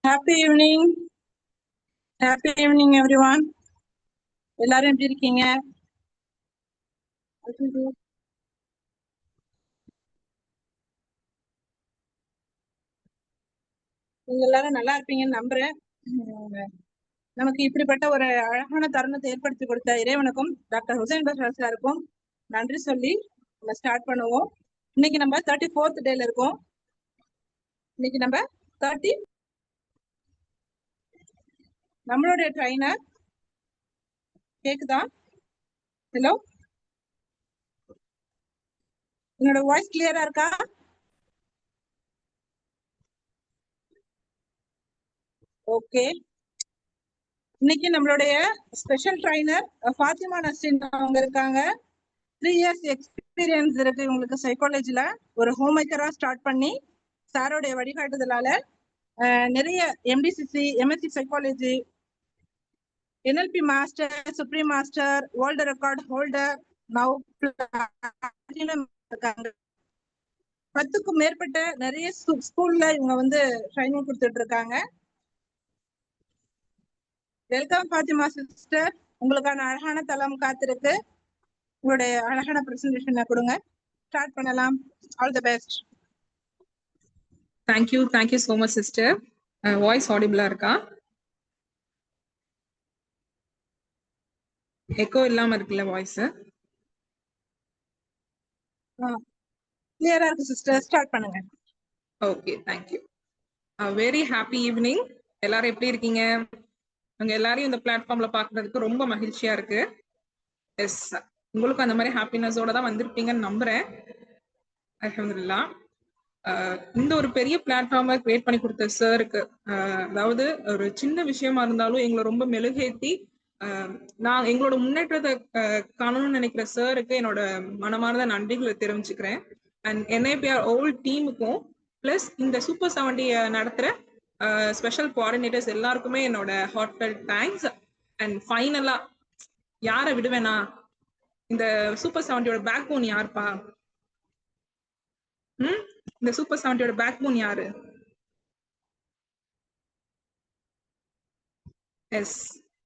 Happy evening. Happy evening, everyone. எல்லாரும் எப்படி இருக்கீங்க? நீங்க எல்லாரும் நல்லா இருப்பீங்கன்னு நம்புறேன். நமக்கு இப்படிப்பட்ட ஒரு அழகான தருணத்தை ஏற்படுத்தி கொடுத்த இறைவனுக்கும் டாக்டர் ஹுசைன் பஷார் சாருக்கும் நன்றி சொல்லி நம்ம ஸ்டார்ட் பண்ணுவோம். இன்னைக்கு நம்ம 34th டேல இருக்கோம். இன்னைக்கு நம்ம 30 நம்மளுடைய ட்ரைனர் கேக்குதா? ஹலோ, என்னோட வாய்ஸ் கிளியரா இருக்கா? ஓகே. இன்னைக்கு நம்மளுடைய ஸ்பெஷல் ட்ரைனர் ஃபாத்திமா நஸ்ரின் அவங்க இருக்காங்க. 3 years எக்ஸ்பீரியன்ஸ் இருக்கு உங்களுக்கு சைக்காலஜில. ஒரு ஹோம் மேக்கரா ஸ்டார்ட் பண்ணி சாரோடைய வழிகாட்டுதலால நிறைய MDCC, MSc psychology, NLP master, supreme master, world record holder, now இருக்காங்க. 10க்கும் மேற்பட்ட நிறைய ஸ்கூல்ல இவங்க வந்து ட்ரைனிங் கொடுத்துட்டு இருக்காங்க. வெல்கம் ஃபாத்திமா சிஸ்டர், உங்களுக்கான அழகான தளம் காத்திருக்கு. உங்களுடைய அழகான பிரசன்டேஷனை கொடுங்க. ஸ்டார்ட் பண்ணலாம். All the best. Thank you so much sister. Voice audible இருக்கா? எக்கோ இல்லாம இருக்குல்ல வாய்ஸ்? கிளியரா இருக்கு சிஸ்டர், ஸ்டார்ட் பண்ணுங்க. Okay, thank you. A very happy evening. எல்லாரும் எப்படி இருக்கீங்க? உங்க எல்லாரையும் இந்த பிளாட்ஃபார்ம்ல பாக்குறதுக்கு ரொம்ப மகிழ்ச்சியா இருக்கு. எஸ், உங்களுக்கு அந்த மாதிரி ஹாப்பினஸோட தான் வந்திருப்பீங்கன்னு நம்புறேன். அல்ஹம்துலில்லாஹ். இந்த ஒரு பெரிய பிளாட்ஃபார்மை கிரியேட் பண்ணி கொடுத்த சாருக்கு, அதாவது ஒரு சின்ன விஷயமா இருந்தாலும் எங்களை ரொம்ப மெழுகேற்றி நான் எங்களோட முன்னேற்றத்தை காணணும்னு நினைக்கிற சாருக்கு என்னோட மனமார்ந்த நன்றிகளை தெரிவிச்சுக்கிறேன். அண்ட் என்ஐபிஆர் ஓல்ட் டீமுக்கும் பிளஸ் இந்த சூப்பர் 70 நடத்துற ஸ்பெஷல் கோஆர்டினேட்டர்ஸ் எல்லாருக்குமே என்னோட ஹார்ட்ஃபெல்ட் தேங்க்ஸ். அண்ட் ஃபைனலா யாரை விடுவேனா, இந்த சூப்பர் 70யோட பேக் போன் யாருப்பா? இந்த சூப்பர் 70யோட பேக் போன் யாரு? எஸ்,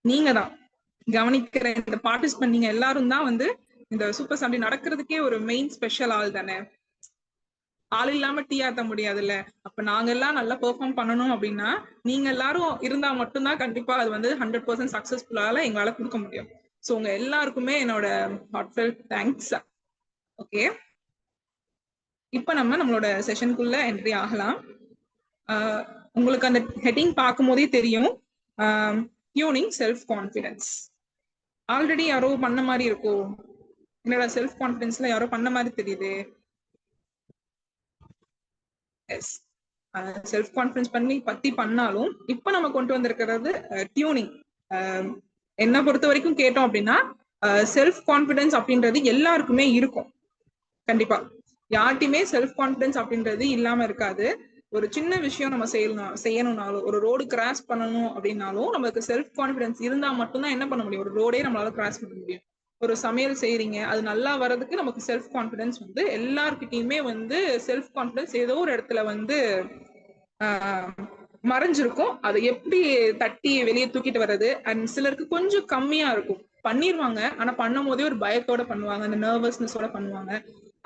நீங்க தான். கவனிக்கிற இந்த பார்ட்டிசிபென்ட் நீங்க எல்லாரும் தான் வந்து இந்த சூப்பர் 70 நடக்கிறதுக்கே ஒரு மெயின் ஸ்பெஷல் ஆள் தானே. ஆள் இல்லாம டீ ஆத்த முடியாதுல்ல. அப்ப நாங்க எல்லாம் நல்லா பெர்ஃபார்ம் பண்ணணும் அப்படின்னா நீங்க எல்லாரும் இருந்தா மட்டும்தான் கண்டிப்பா அது வந்து 100% சக்சஸ்ஃபுல்லால எங்களால கொடுக்க முடியும். ஸோ உங்க எல்லாருக்குமே என்னோட ஹார்ட்ஃபெல்ட் தேங்க்ஸ். ஓகே, இப்ப நம்மளோட செஷனுக்குள்ள என்ட்ரி ஆகலாம். உங்களுக்கு அந்த ஹெட்டிங் பார்க்கும் போதே தெரியும், டியூனிங் செல்ஃப் கான்ஃபிடன்ஸ். ஆல்ரெடி யாரோ பண்ண மாதிரி இருக்கும். என்னோட செல்ஃப் கான்ஃபிடன்ஸ்ல யாரோ பண்ண மாதிரி தெரியுது. எஸ், செல்ஃப் கான்ஃபிடன்ஸ் பத்தி பண்ணாலும் இப்ப நம்ம கொண்டு வந்திருக்கிறது டியூனிங். என்ன பொறுத்த வரைக்கும் கேட்டோம் அப்படின்னா செல்ஃப் கான்ஃபிடன்ஸ் அப்படின்றது எல்லாருக்குமே இருக்கும். கண்டிப்பா யார்ட்டையுமே செல்ஃப் கான்ஃபிடன்ஸ் அப்படின்றது இல்லாம இருக்காது. ஒரு சின்ன விஷயம் நம்ம செய்யணும்னாலும், ஒரு ரோடு கிராஸ் பண்ணணும் அப்படின்னாலும் நமக்கு செல்ஃப் கான்ஃபிடன்ஸ் இருந்தா மட்டும்தான் என்ன பண்ண முடியும், ஒரு ரோடே நம்மளால கிராஸ் பண்ண முடியும். ஒரு சமையல் செய்யறீங்க, அது நல்லா வர்றதுக்கு நமக்கு செல்ஃப் கான்ஃபிடன்ஸ் வந்து எல்லார்கிட்டயுமே வந்து செல்ஃப் கான்ஃபிடன்ஸ் ஏதோ ஒரு இடத்துல வந்து மறைஞ்சிருக்கும். அதை எப்படி தட்டி வெளியே தூக்கிட்டு வர்றது. அண்ட் சிலருக்கு கொஞ்சம் கம்மியா இருக்கும், பண்ணிடுவாங்க ஆனா பண்ணும் போதே ஒரு பயத்தோட பண்ணுவாங்க, அந்த நர்வஸ்னஸோட பண்ணுவாங்க.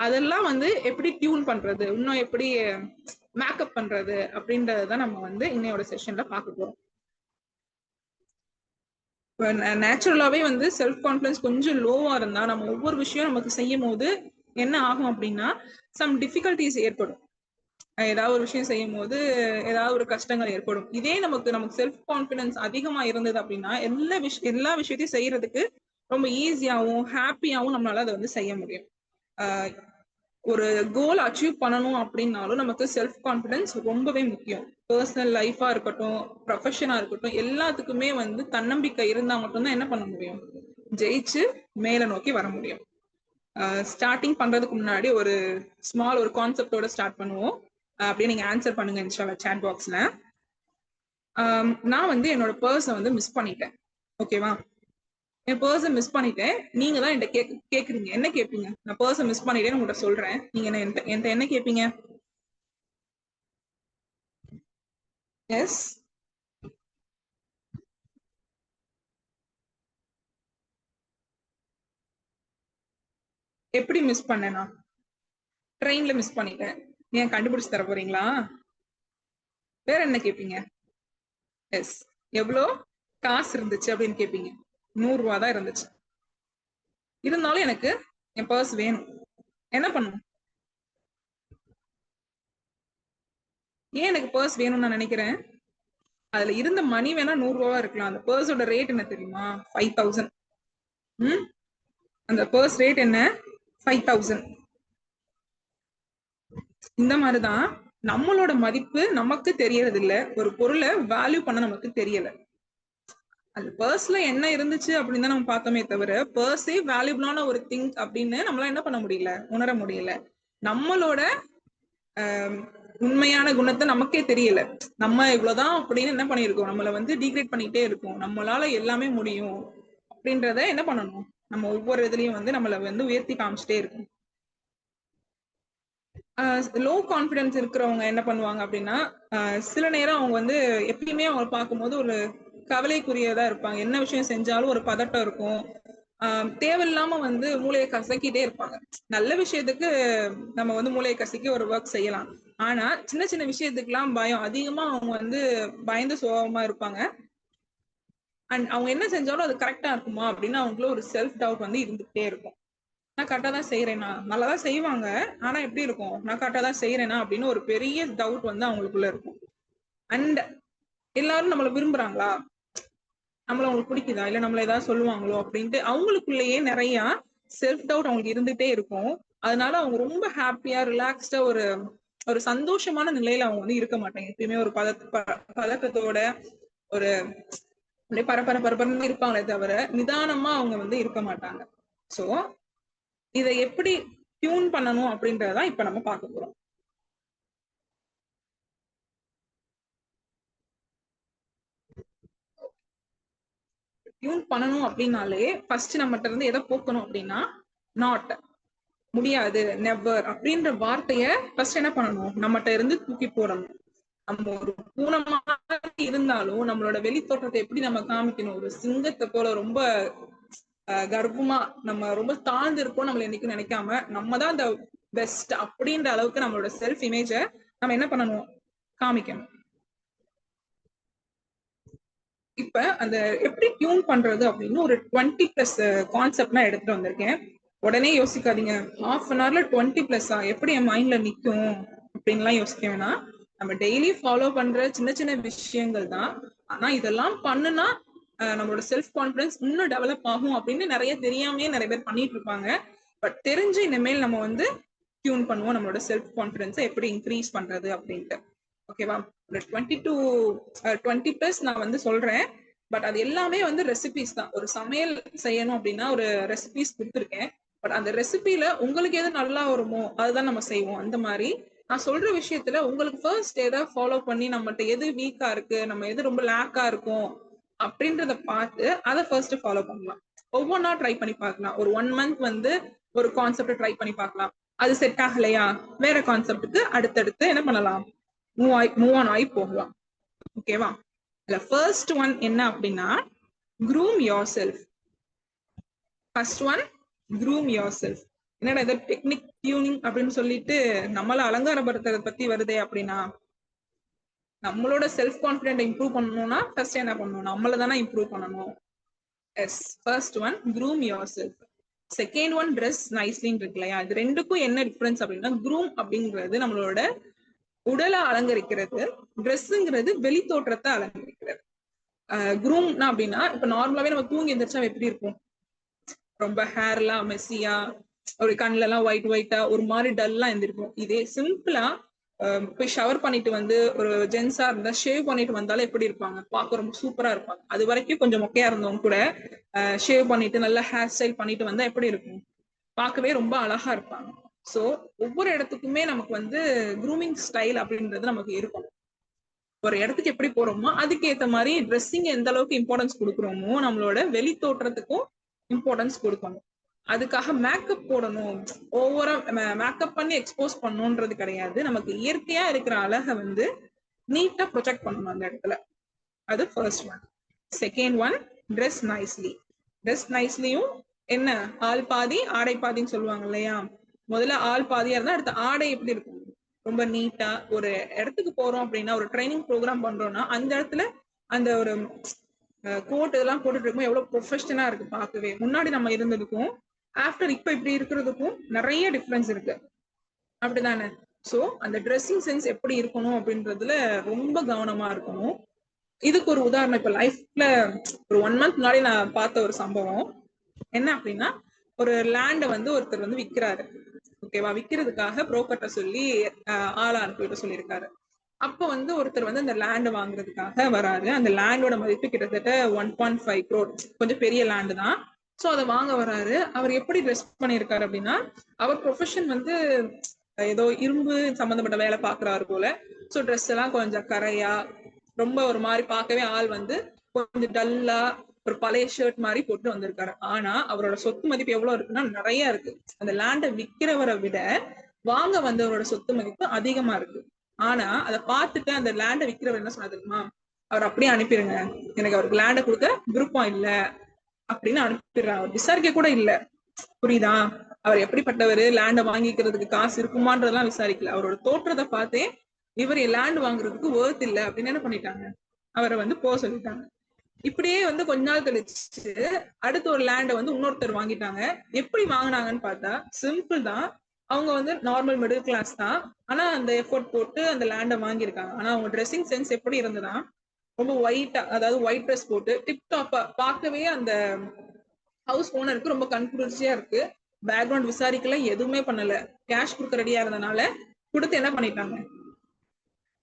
அதெல்லாம் வந்து எப்படி டியூன் பண்றது, இன்னும் எப்படி மேக்கப் பண்றது அப்படின்றதான் நம்ம வந்து இன்னையோட செஷன்ல பார்க்க போறோம். நேச்சுரலாவே வந்து செல்ஃப் கான்ஃபிடன்ஸ் கொஞ்சம் லோவா இருந்தா நம்ம ஒவ்வொரு விஷயம் நமக்கு செய்யும் போது என்ன ஆகும் அப்படின்னா சம் டிஃபிகல்டிஸ் ஏற்படும். ஏதாவது ஒரு விஷயம் செய்யும் போது ஏதாவது ஒரு கஷ்டங்கள் ஏற்படும். இதே நமக்கு செல்ஃப் கான்ஃபிடன்ஸ் அதிகமா இருந்தது அப்படின்னா எல்லா விஷயத்தையும் செய்யறதுக்கு ரொம்ப ஈஸியாவும் ஹாப்பியாவும் நம்மளால அதை வந்து செய்ய முடியும். ஒரு கோல் அச்சீவ் பண்ணணும் அப்படின்னாலும் நமக்கு செல்ஃப் கான்ஃபிடன்ஸ் ரொம்பவே முக்கியம். பர்சனல் லைஃபா இருக்கட்டும், ப்ரொஃபஷனா இருக்கட்டும், எல்லாத்துக்குமே வந்து தன்னம்பிக்கை இருந்தா மட்டும்தான் என்ன பண்ண முடியும், ஜெயிச்சு மேல நோக்கி வர முடியும். ஸ்டார்டிங் பண்றதுக்கு முன்னாடி ஒரு ஸ்மால் ஒரு கான்செப்டோட ஸ்டார்ட் பண்ணுவோம். அப்படியே நீங்க ஆன்சர் பண்ணுங்க இன்ஷால்லா சாட் பாக்ஸ்ல. நான் வந்து என்னோட பர்ஸை வந்து மிஸ் பண்ணிட்டேன். ஓகேவா, என் பர்ஸை மிஸ் பண்ணிட்டேன். நீங்க தான் என்கிட்ட கேக்குறீங்க, என்ன கேட்பீங்க? நான் பர்ஸை மிஸ் பண்ணிட்டேன்னு உங்கள்கிட்ட சொல்றேன், நீங்க என்கிட்ட என்ன கேட்பீங்க? எஸ், எப்படி மிஸ் பண்ணேனா? ட்ரெயின்ல மிஸ் பண்ணிட்டேன். ஏன் கண்டுபிடிச்சு தர போறீங்களா? வேற என்ன கேப்பீங்க? எஸ். எவ்வளோ காசு இருந்துச்சு அப்படின்னு கேப்பீங்க. 100 ரூபா தான் இருந்துச்சு. இருந்தாலும் எனக்கு என் பர்ஸ் வேணும். என்ன பண்ணும்? ஏன் எனக்கு பர்ஸ் வேணும்னு நான் நினைக்கிறேன்? அதுல இருந்த மணி வேணா 100 ரூபாவா இருக்கலாம். அந்த பர்ஸோட ரேட் என்ன தெரியுமா? 5000. அந்த பர்ஸ் ரேட் என்ன? 5000. இந்த மாதிரிதான் நம்மளோட மதிப்பு நமக்கு தெரியறது இல்ல. ஒரு பொருளை வேல்யூ பண்ண நமக்கு தெரியல. அந்த பர்ஸ்ல என்ன இருந்துச்சு அப்படின்னு தான் நம்ம பார்த்தோமே தவிர பர்ஸே வேல்யூபிளான ஒரு திங் அப்படின்னு நம்மளால என்ன பண்ண முடியல, உணர முடியல. நம்மளோட உண்மையான குணத்தை நமக்கே தெரியல. நம்ம இவ்வளவுதான் அப்படின்னு என்ன பண்ணிருக்கோம், நம்மள வந்து டிகிரேட் பண்ணிட்டே இருக்கோம். நம்மளால எல்லாமே முடியும் அப்படின்றத என்ன பண்ணணும், நம்ம ஒவ்வொரு இதுலயும் வந்து நம்மள வந்து உயர்த்தி காமிச்சிட்டே இருக்கும். லோ கான்பிடன்ஸ் இருக்கிறவங்க என்ன பண்ணுவாங்க அப்படின்னா, சில நேரம் அவங்க வந்து எப்பயுமே அவங்க பார்க்கும்போது ஒரு கவலைக்குரியதா இருப்பாங்க. என்ன விஷயம் செஞ்சாலும் ஒரு பதட்டம் இருக்கும். தேவையில்லாம வந்து மூளையை கசக்கிட்டே இருப்பாங்க. நல்ல விஷயத்துக்கு நம்ம வந்து மூளையை கசக்கி ஒரு ஒர்க் செய்யலாம். ஆனா சின்ன சின்ன விஷயத்துக்குலாம் பயம் அதிகமா அவங்க வந்து பயந்து சுபாவமா இருப்பாங்க. அண்ட் அவங்க என்ன செஞ்சாலும் அது கரெக்டா இருக்குமா அப்படின்னு அவங்களும் ஒரு செல்ஃப் டவுட் வந்து இருந்துகிட்டே இருக்கும். நான் கரெக்டா தான் செய்யறேனா, நல்லா தான் செய்வாங்க. ஆனா எப்படி இருக்கும், நான் கரெக்டா தான் செய்யறேனா அப்படின்னு ஒரு பெரிய டவுட் வந்து அவங்களுக்குள்ள இருக்கும். அண்ட் எல்லாரும் நம்மள விரும்புறாங்களா, நம்மள அவங்களுக்கு பிடிக்குதா, இல்ல நம்மள ஏதாவது சொல்லுவாங்களோ அப்படின்ட்டு அவங்களுக்குள்ளேயே நிறைய செல்ஃப் டவுட் அவங்களுக்கு இருந்துட்டே இருக்கும். அதனால அவங்க ரொம்ப ஹாப்பியா ரிலாக்ஸ்டா ஒரு ஒரு சந்தோஷமான நிலையில அவங்க வந்து இருக்க மாட்டாங்க. எப்பயுமே ஒரு பதக்கத்தோட ஒரு அப்படியே பரபரன்னு இருப்பாங்களே தவிர நிதானமா அவங்க வந்து இருக்க மாட்டாங்க. சோ இதை எப்படி டியூன் பண்ணணும் அப்படின்றதான் இப்ப நம்ம பார்க்க போறோம். டியூன் பண்ணணும் அப்படின்னாலே ஃபர்ஸ்ட் நம்மகிட்ட இருந்து எதை போக்கணும் அப்படின்னா, நாட், முடியாது, நெவர் அப்படின்ற வார்த்தைய ஃபர்ஸ்ட் என்ன பண்ணணும், நம்மகிட்ட இருந்து தூக்கி போடணும். நம்ம ஒரு பூனை மாதிரி இருந்தாலும் நம்மளோட வெளி தோற்றத்தை எப்படி நம்ம காமிக்கணும், ஒரு சிங்கத்தை போல ரொம்ப கர்வமா நம்ம ரொம்ப தாழ்ந்து இருக்கோம் நம்மள என்னைக்கும் நினைக்காம நம்ம தான் அந்த பெஸ்ட் அப்படின்ற அளவுக்கு நம்மளோட செல்ஃப் இமேஜ நம்ம என்ன பண்ணணும், காமிக்கணும். இப்ப அந்த எப்படி டியூன் பண்றது அப்படின்னு ஒரு 20+ கான்செப்ட் நான் எடுத்துட்டு வந்திருக்கேன். உடனே யோசிக்காதீங்க, ஹாஃப் அன் ஹவர்ல 20+ எப்படி என் மைண்ட்ல நிக்கும் அப்படின்லாம் யோசிக்க வேணாம். நம்ம டெய்லி ஃபாலோ பண்ற சின்ன சின்ன விஷயங்கள் தான். ஆனா இதெல்லாம் பண்ணுனா நம்மளோட செல்ஃப் கான்பிடன்ஸ் இன்னும் டெவலப் ஆகும் அப்படின்னு நிறைய தெரியாமயே நிறைய பேர் பண்ணிட்டு இருப்பாங்க. பட் தெரிஞ்சு இனிமேல் நம்ம வந்து டியூன் பண்ணுவோம் நம்மளோட செல்ஃப் கான்பிடன்ஸை எப்படி இன்க்ரீஸ் பண்றது அப்படின்ட்டு. ஓகேவா? ஒரு 20+ நான் வந்து சொல்றேன். பட் அது எல்லாமே வந்து ரெசிபிஸ் தான். ஒரு சமையல் செய்யணும் அப்படின்னா ஒரு ரெசிபிஸ் கொடுத்துருக்கேன். பட் அந்த ரெசிபில உங்களுக்கு எது நல்லா வருமோ அதுதான் நம்ம செய்வோம். அந்த மாதிரி நான் சொல்ற விஷயத்துல உங்களுக்கு ஃபர்ஸ்ட் எதை ஃபாலோ பண்ணி நம்மகிட்ட எது வீக்கா இருக்கு, நம்ம எது ரொம்ப லேக்கா இருக்கும் அப்படின்றத பார்த்து அதை ஃபர்ஸ்ட் ஃபாலோ பண்ணலாம். ஒவ்வொன்றா ட்ரை பண்ணி பார்க்கலாம். ஒரு 1 மந்த் வந்து ஒரு கான்செப்ட் ட்ரை பண்ணி பார்க்கலாம். அது செட் ஆகலையா வேற கான்செப்டுக்கு அடுத்தடுத்து என்ன பண்ணலாம், மூவ் ஆன் ஆகி போகலாம். ஓகேவா? இல்ல ஃபர்ஸ்ட் ஒன் என்ன அப்படின்னா, groom yourself. First one, groom yourself. என்னடா இது டெக்னிக் டியூனிங் அப்படின்னு சொல்லிட்டு நம்மள அலங்காரப்படுத்துறத பத்தி வருதே அப்படின்னா, நம்மளோட செல்ஃப் கான்பிடென்ட் இம்ப்ரூவ் பண்ணணும்னா ஃபர்ஸ்ட் என்ன பண்ணணும், நம்மள தானே இம்ப்ரூவ் பண்ணணும். Yes, first one groom yourself. Second one dress நைஸ்லின்னு இருக்கு இல்லையா, இது ரெண்டுக்கும் என்ன டிஃபரன்ஸ் அப்படின்னா, groom அப்படிங்கிறது நம்மளோட உடலை அலங்கரிக்கிறது, ட்ரெஸ்ஸுங்கிறது வெளி தோற்றத்தை அலங்கரிக்கிறது. குரூம்னா அப்படின்னா இப்ப நார்மலாவே நம்ம தூங்கி எந்திரிச்சா எப்படி இருக்கும், ரொம்ப ஹேர்லாம் மெஸ்ஸியா, ஒரு கண்ணுல எல்லாம் ஒயிட்டா ஒரு மாதிரி டல்லா எந்திருக்கும். இதே சிம்பிளா போய் ஷவர் பண்ணிட்டு வந்து ஒரு ஜென்ஸா இருந்தா ஷேவ் பண்ணிட்டு வந்தாலும் எப்படி இருப்பாங்க, பார்க்க ரொம்ப சூப்பரா இருப்பாங்க. அது வரைக்கும் கொஞ்சம் மொக்கையா இருந்தவங்க கூட ஷேவ் பண்ணிட்டு நல்லா ஹேர் ஸ்டைல் பண்ணிட்டு வந்தா எப்படி இருக்கும், பார்க்கவே ரொம்ப அழகா இருப்பாங்க. சோ ஒவ்வொரு இடத்துக்குமே நமக்கு வந்து க்ரூமிங் ஸ்டைல் அப்படின்றது நமக்கு இருக்கும். ஒரு இடத்துக்கு எப்படி போறோமோ அதுக்கு ஏத்த மாதிரி ட்ரெஸ்ஸிங் எந்த அளவுக்கு இம்பார்ட்டன்ஸ் கொடுக்குறோமோ நம்மளோட வெளி தோற்றத்துக்கும் இம்பார்ட்டன்ஸ் கொடுக்கணும். அதுக்காக மேக்கப் போடணும், ஓவரா மேக்கப் பண்ணி எக்ஸ்போஸ் பண்ணணும்ன்றது கிடையாது. நமக்கு இயற்கையா இருக்கிற அழகை வந்து நீட்டா ப்ரொஜெக்ட் பண்ணணும் அந்த இடத்துல. அது first one. Second one, dress nicely. Dress நைஸ்லியும் என்ன ஆள் பாதி ஆடை பாதின்னு சொல்லுவாங்க இல்லையா? முதல்ல ஆள் பாதியா இருந்தா அடுத்த ஆடை எப்படி இருக்கும்? ரொம்ப நீட்டா ஒரு இடத்துக்கு போறோம் அப்படின்னா, ஒரு ட்ரைனிங் ப்ரோக்ராம் பண்றோம்னா அந்த இடத்துல அந்த ஒரு கோட் இதெல்லாம் போட்டுட்டு இருக்கும் எவ்வளவு ப்ரொஃபஷனலா இருக்கு பார்க்கவே. முன்னாடி நம்ம இருந்ததுக்கும் ஆஃப்டர் இப்ப இப்படி இருக்கிறதுக்கும் நிறைய டிஃபரன்ஸ் இருக்கு. அப்படிதானே? சோ அந்த ட்ரெஸ்ஸிங் சென்ஸ் எப்படி இருக்கணும் அப்படின்றதுல ரொம்ப கவனமா இருக்கணும். இதுக்கு ஒரு உதாரணம் இப்ப லைஃப்ல ஒரு 1 மந்த் முன்னாடி நான் பார்த்த ஒரு சம்பவம். என்ன அப்படின்னா, ஒரு லேண்ட வந்து ஒருத்தர் வந்து விக்கிறாரு. ஓகேவா? விக்கிறதுக்காக புரோக்கர்ட்ட சொல்லி ஆள அனுப்பிவிட சொல்லியிருக்காரு. அப்ப வந்து ஒருத்தர் வந்து அந்த லேண்ட் வாங்குறதுக்காக வராரு. அந்த லேண்டோட மதிப்பு கிட்டத்தட்ட 1.5 crore. கொஞ்சம் பெரிய லேண்ட் தான். சோ அத வாங்க வராரு. அவர் எப்படி ட்ரெஸ் பண்ணியிருக்காரு அப்படின்னா, அவர் ப்ரொஃபஷன் வந்து ஏதோ இரும்பு சம்பந்தப்பட்ட வேலை பாக்குறாரு போல. சோ ட்ரெஸ் எல்லாம் கொஞ்சம் கரையா, ரொம்ப ஒரு மாதிரி பார்க்கவே ஆள் வந்து கொஞ்சம் டல்லா ஒரு பழைய ஷர்ட் மாதிரி போட்டு வந்திருக்காரு. ஆனா அவரோட சொத்து மதிப்பு எவ்வளவு இருக்குன்னா நிறைய இருக்கு. அந்த லேண்டை விக்கிறவரை விட வாங்க வந்தவரோட சொத்து மதிப்பு அதிகமா இருக்கு. ஆனா அதை பார்த்துட்டு அந்த லேண்டை விக்கிறவர் என்ன சொன்னா தெரியுமா? அவர் அப்படியே அனுப்பிடுங்க, எனக்கு அவருக்கு லேண்டை கொடுக்க விருப்பம் இல்ல அப்படின்னு அனுப்பிடுறாங்க. அவர் விசாரிக்க கூட இல்ல. புரியுதா? அவர் எப்படிப்பட்டவர், லேண்டை வாங்கிக்கிறதுக்கு காசு இருக்குமான்றதெல்லாம் விசாரிக்கல. அவரோட தோற்றத்தை பார்த்தே இவர் லேண்ட் வாங்குறதுக்கு worth இல்ல அப்படின்னு என்ன பண்ணிட்டாங்க, அவரை வந்து போக சொல்லிட்டாங்க. இப்படியே வந்து கொஞ்ச நாள் கழிச்சு அடுத்த ஒரு லேண்டை வந்து இன்னொருத்தர் வாங்கிட்டாங்க. எப்படி வாங்கினாங்கன்னு பார்த்தா சிம்பிள் தான். அவங்க வந்து நார்மல் மிடில் கிளாஸ் தான். ஆனா அந்த எஃபோர்ட் போட்டு அந்த லேண்டை வாங்கியிருக்காங்க. ஆனா அவங்க ட்ரெஸ்ஸிங் சென்ஸ் எப்படி இருந்ததுன்னா ரொம்ப ஒயிட்டா, அதாவது ஒயிட் ட்ரெஸ் போட்டு டிப் டாப்பா பார்க்கவே அந்த ஹவுஸ் ஓனருக்கு ரொம்ப கண்குளிர்ச்சியா இருக்கு. பேக்ரவுண்ட் விசாரிக்கல, எதுவுமே பண்ணல. கேஷ் கொடுக்க ரெடியா இருந்தனால கொடுத்து என்ன பண்ணிட்டாங்க,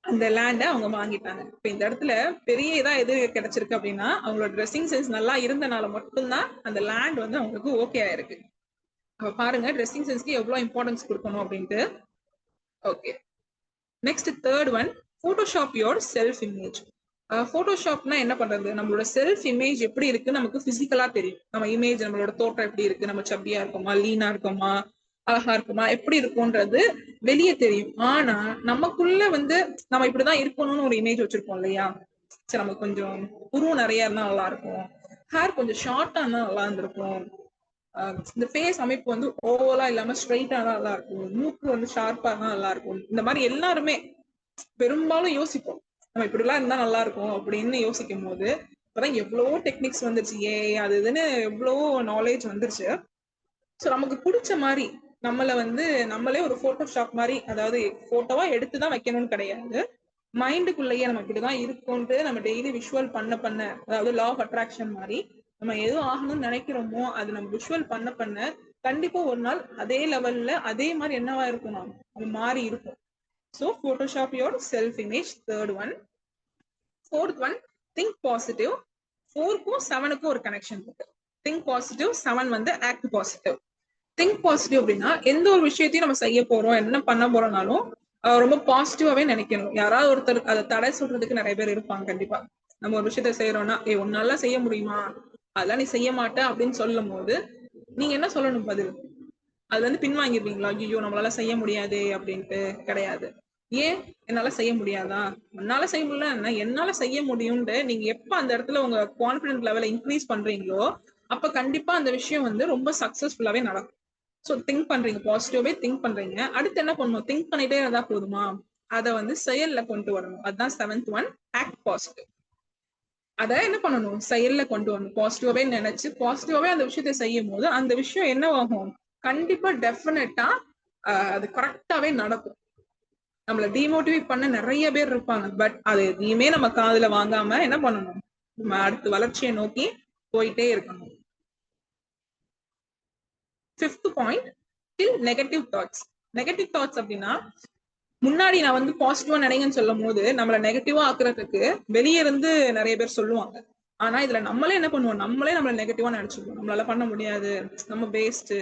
அந்த லேண்டை அவங்க வாங்கிட்டாங்க. இப்ப இந்த இடத்துல பெரிய இதா எது கிடைச்சிருக்கு அப்படின்னா, அவங்களோட ட்ரெஸ்ஸிங் சென்ஸ் நல்லா இருந்தனால மட்டும்தான் அந்த லேண்ட் வந்து அவங்களுக்கு ஓகே ஆயிருக்கு. அப்ப பாருங்க ட்ரெஸ்ஸிங் சென்ஸ்க்கு எவ்வளவு இம்பார்ட்டன்ஸ் கொடுக்கணும் அப்படின்ட்டு. Okay, next third one, Photoshop your self image. போட்டோஷாப்னா என்ன பண்றது, நம்மளோட செல்ஃப் இமேஜ் எப்படி இருக்கு நமக்கு பிசிக்கலா தெரியும். நம்ம இமேஜ், நம்மளோட தோற்றம் எப்படி இருக்கு, நம்ம சப்பியா இருக்கோமா, லீனா இருக்கோமா, அழகா இருக்குமா, எப்படி இருக்கும்ன்றது வெளியே தெரியும். ஆனா நமக்குள்ள வந்து நம்ம இப்படிதான் இருக்கணும்னு ஒரு இமேஜ் வச்சிருப்போம் இல்லையா? சரி, நமக்கு கொஞ்சம் உருவம் நிறைய இருந்தா நல்லா இருக்கும், ஹேர் கொஞ்சம் ஷார்ட்டா இருந்தா நல்லா இருந்திருக்கும், இந்த ஃபேஸ் அமைப்பு வந்து ஓவலா இல்லாம ஸ்ட்ரைட்டா தான் நல்லா இருக்கும், மூக்கு வந்து ஷார்ப்பா தான் நல்லா இருக்கும். இந்த மாதிரி எல்லாருமே பெரும்பாலும் யோசிப்போம், நம்ம இப்படி எல்லாம் இருந்தா நல்லா இருக்கும் அப்படின்னு யோசிக்கும் போது இப்பதான் எவ்வளவோ டெக்னிக்ஸ் வந்துருச்சு, அது இதுன்னு எவ்வளவோ நாலேஜ் வந்துருச்சு. ஸோ நமக்கு பிடிச்ச மாதிரி நம்மள வந்து நம்மளே ஒரு போட்டோஷாப் மாதிரி, அதாவது போட்டோவா எடுத்துதான் வைக்கணும்னு கிடையாது, மைண்டுக்குள்ளேயே நம்ம இப்படிதான் இருக்கும்ட்டு நம்ம டெய்லி விஷுவல் பண்ண அதாவது லா ஆஃப் அட்ராக்ஷன் மாதிரி நம்ம எது ஆகணும்னு நினைக்கிறோமோ அது நம்ம விஷுவல் பண்ண கண்டிப்பா ஒரு நாள் அதே லெவல்ல அதே மாதிரி என்னவா இருக்கும், அது மாறி இருக்கும். So Photoshop your self image, third one. Fourth one, think positive. 4க்கும் 7க்கும் ஒரு கனெக்ஷன் இருக்கு. திங்க் பாசிட்டிவ், 7 வந்து ஆக்ட் பாசிட்டிவ். திங்க் பாசிட்டிவ் அப்படின்னா எந்த ஒரு விஷயத்தையும் நம்ம செய்ய போறோம், என்ன பண்ண போறோம்னாலும் ரொம்ப பாசிட்டிவாவே நினைக்கணும். யாராவது ஒருத்தர் அதை தடை சொல்றதுக்கு நிறைய பேர் இருப்பாங்க கண்டிப்பா. நம்ம ஒரு விஷயத்த செய்யறோம்னா, உன்னால செய்ய முடியுமா, அதெல்லாம் நீ செய்ய மாட்ட அப்படின்னு சொல்லும் போது நீங்க என்ன சொல்லணும் பதில்? அது வந்து பின்வாங்கிருவீங்களா? ஐயோ நம்மளால செய்ய முடியாது அப்படின்ட்டு? கிடையாது. ஏன் என்னால செய்ய முடியாதா, உன்னால செய்ய முடியல, என்னால செய்ய முடியும்னு நீங்க எப்ப அந்த இடத்துல உங்க கான்பிடன்ட் லெவலை இன்க்ரீஸ் பண்றீங்களோ அப்ப கண்டிப்பா அந்த விஷயம் வந்து ரொம்ப சக்சஸ்ஃபுல்லாவே நடக்கும். ஸோ திங்க் பண்றீங்க, பாசிட்டிவாவே திங்க் பண்றீங்க. அடுத்து என்ன பண்ணணும், திங்க் பண்ணிட்டே இருந்தா போதுமா, அதை வந்து செயல்ல கொண்டு வரணும். அதுதான் 7th ஒன், ஆக்ட் பாசிட்டிவ். அதை என்ன பண்ணணும், செயல்ல கொண்டு வரணும். பாசிட்டிவாவே நினைச்சு பாசிட்டிவாவே அந்த விஷயத்த செய்யும் போது அந்த விஷயம் என்ன ஆகும், கண்டிப்பா டெஃபினட்டா அது கரெக்டாவே நடக்கும். நம்மள டிமோட்டிவேட் பண்ண நிறைய பேர் இருப்பாங்க, பட் அது எதையுமே நம்ம காதுல வாங்காம என்ன பண்ணணும், நம்ம அடுத்த வளர்ச்சியை நோக்கி போயிட்டே இருக்கணும். 5th point, kill negative thoughts. Negative thoughts அப்படின்னா, முன்னாடி நான் வந்து பாசிட்டிவா நினைங்கன்னு சொல்லும் போது நம்மள நெகட்டிவா ஆக்குறதுக்கு வெளியே இருந்து நிறைய பேர் சொல்லுவாங்க. ஆனா இதுல நம்மளே என்ன பண்ணுவோம், நம்மளே நம்மள நெகட்டிவா நினைச்சுக்குவோம். நம்மளால பண்ண முடியாது, நம்ம வேஸ்ட்,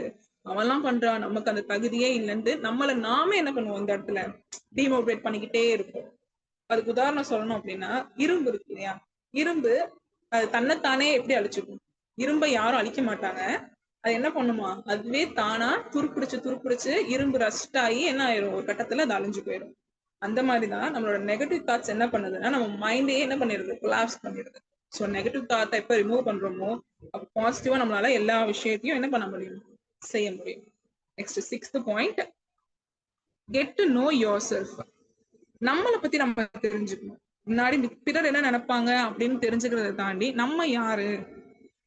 அவன்லாம் பண்றான், நமக்கு அந்த தகுதியே இல்லைன்னு நம்மள நாமே என்ன பண்ணுவோம், இந்த இடத்துல டிமோட்டிவேட் பண்ணிக்கிட்டே இருப்போம். அதுக்கு உதாரணம் சொல்லணும் அப்படின்னா, இரும்பு இருக்கு இல்லையா? இரும்பு அது தன்னைத்தானே எப்படி அழிச்சுக்கும்? இரும்பை யாரும் அழிக்க மாட்டாங்க. அது என்ன பண்ணுமா, அதுவே தானா துருப்பிடிச்சு இரும்பு ரஸ்ட் ஆகி என்ன ஆயிரும், ஒரு கட்டத்துல அது அழிஞ்சு போயிடும். அந்த மாதிரிதான் நம்மளோட நெகட்டிவ் தாட்ஸ் என்ன பண்ணுதுன்னா நம்ம மைண்டே என்ன பண்ணிருது, கொலாப்ஸ் பண்ணிடுது. ஸோ நெகட்டிவ் தாட்டை எப்போ ரிமூவ் பண்றோமோ அப்போ பாசிட்டிவா நம்மளால எல்லா விஷயத்தையும் என்ன பண்ண முடியும், செய்ய முடியும். Next 6th point, get to know your self. நம்மளை பத்தி நம்ம தெரிஞ்சுக்கணும். முன்னாடி பிறர் என்ன நினைப்பாங்க அப்படின்னு தெரிஞ்சுக்கிறத தாண்டி நம்ம யாரு,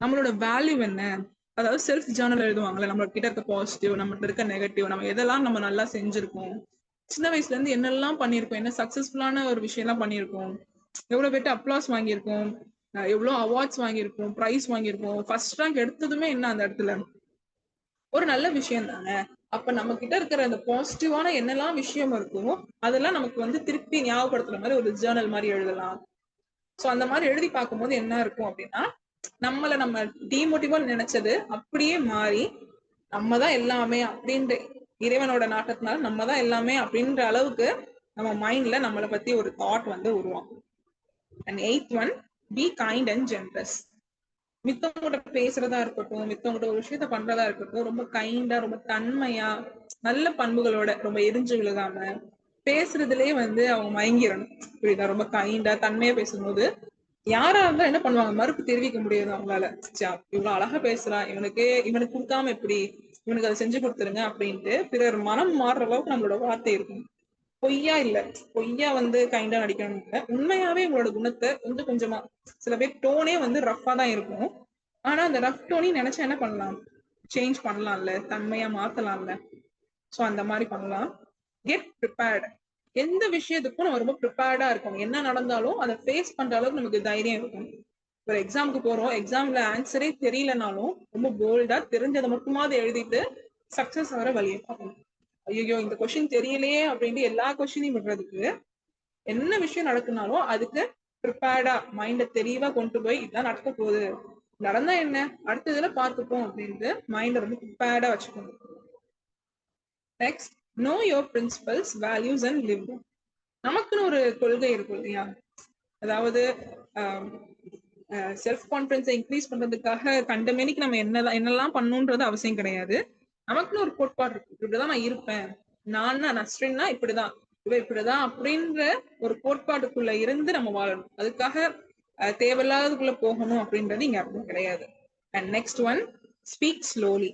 நம்மளோட வேல்யூ என்ன, அதாவது செல்ஃப் ஜேர்னல் எழுதுவாங்கல்ல, நம்ம கிட்ட இருக்க பாசிட்டிவ், நம்மகிட்ட இருக்க நெகட்டிவ், நம்ம எதெல்லாம் நம்ம நல்லா செஞ்சிருக்கோம், சின்ன வயசுல இருந்து என்னெல்லாம் பண்ணியிருக்கோம், என்ன சக்சஸ்ஃபுல்லான ஒரு விஷயம் எல்லாம் பண்ணியிருக்கோம், எவ்வளவு பேர்ட்டு அப்ளாஸ் வாங்கியிருக்கோம், எவ்வளவு அவார்ட்ஸ் வாங்கியிருக்கோம், ப்ரைஸ் வாங்கியிருக்கோம், ஃபர்ஸ்ட் ரேங்க் எடுத்ததுமே என்ன அந்த இடத்துல ஒரு நல்ல விஷயம் தானே. அப்ப நம்ம கிட்ட இருக்கிற அந்த பாசிட்டிவான என்னெல்லாம் விஷயம் இருக்குமோ அதெல்லாம் நமக்கு வந்து திருப்பி ஞாபகப்படுத்துற மாதிரி ஒரு ஜேர்னல் மாதிரி எழுதலாம். சோ அந்த மாதிரி எழுதி பார்க்கும்போது என்ன இருக்கும் அப்படின்னா, நம்ம டிமோட்டிவா நினைச்சது அப்படியே மாறி நம்ம தான் எல்லாமே அப்படின்ற இறைவனோட நாட்டத்தினால நம்ம தான் எல்லாமே அப்படின்ற அளவுக்கு நம்ம மைண்ட்ல நம்மளை பத்தி ஒரு தாட் வந்து உருவாகும். அண்ட் 8th ஒன், பி கைண்ட் அண்ட் ஜென்ரஸ். மித்தவங்ககிட்ட பேசுறதா இருக்கட்டும், மித்தவங்ககிட்ட ஒரு விஷயத்த பண்றதா இருக்கட்டும், ரொம்ப கைண்டா, ரொம்ப தன்மையா, நல்ல பண்புகளோட, ரொம்ப எரிஞ்சு விழுகாம பேசுறதுலயே வந்து அவங்க மயங்கிடணும். புரியுதா? ரொம்ப கைண்டா தன்மையா பேசும்போது யாரா இருந்தா என்ன பண்ணுவாங்க, மறுப்பு தெரிவிக்க முடியாது அவங்களால. இவ்வளவு அழகா பேசுறான், இவனுக்கு கொடுக்காம எப்படி, இவனுக்கு அதை செஞ்சு கொடுத்துருங்க அப்படின்ட்டு பிறர் மனம் மாறுற அளவுக்கு நம்மளோட வார்த்தை இருக்கும். பொய்யா இல்ல, பொய்யா வந்து கைண்டா நடிக்கணும் இல்ல, உண்மையாவே உங்களோட குணத்தை கொஞ்சம் கொஞ்சமா, சில பேர் டோனே வந்து ரஃபா தான் இருக்கும், ஆனா அந்த ரஃப் டோனையும் நினைச்சா என்ன பண்ணலாம், சேஞ்ச் பண்ணலாம்ல, தன்மையா மாத்தலாம்ல. சோ அந்த மாதிரி பண்ணலாம். Get prepared. எந்த விஷயத்துக்கும் நம்ம ரொம்ப ப்ரிப்பேர்டா இருக்கணும். என்ன நடந்தாலும் அதை ஃபேஸ் பண்ற அளவுக்கு நமக்கு தைரியம் இருக்கும். ஒரு எக்ஸாமுக்கு போறோம், எக்ஸாம்ல ஆன்சரே தெரியலனாலும் ரொம்ப போல்டா தெரிஞ்சதை மட்டுமாவது எழுதிட்டு சக்சஸ் ஆகிற வழியை பார்க்கணும். ஐயோ இந்த கொஸ்டின் தெரியலையே அப்படின்ட்டு எல்லா கொஸ்டினையும் விடுறதுக்கு, என்ன விஷயம் நடக்குனாலும் அதுக்கு ப்ரிப்பேர்டா மைண்ட தெளிவா கொண்டு போய் இதான் நடக்க போகுது, நடந்தா என்ன, அடுத்ததுல பார்த்துப்போம் அப்படின்ட்டு மைண்ட ரொம்ப ப்ரிப்பேர்டா வச்சுக்கணும். Next, know your principles, values and live. நமக்குன்னு ஒரு கொள்கை இருக்கும் இல்லையா, அதாவது செல்ஃப் கான்பிடன்ஸை இன்க்ரீஸ் பண்றதுக்காக கண்டமேனிக்கு நம்ம என்னெல்லாம் பண்ணணுன்றது அவசியம் கிடையாது. நமக்குன்னு ஒரு கோட்பாடு இருக்கு, இப்படிதான் நான் இருப்பேன், நஸ்ரின்னா இப்படிதான், இப்படிதான் அப்படின்ற ஒரு கோட்பாடுக்குள்ள இருந்து நம்ம வாழணும். அதுக்காக தேவையில்லாததுக்குள்ள போகணும் அப்படின்றது இங்க அர்த்தம் கிடையாது. And next one, speak slowly.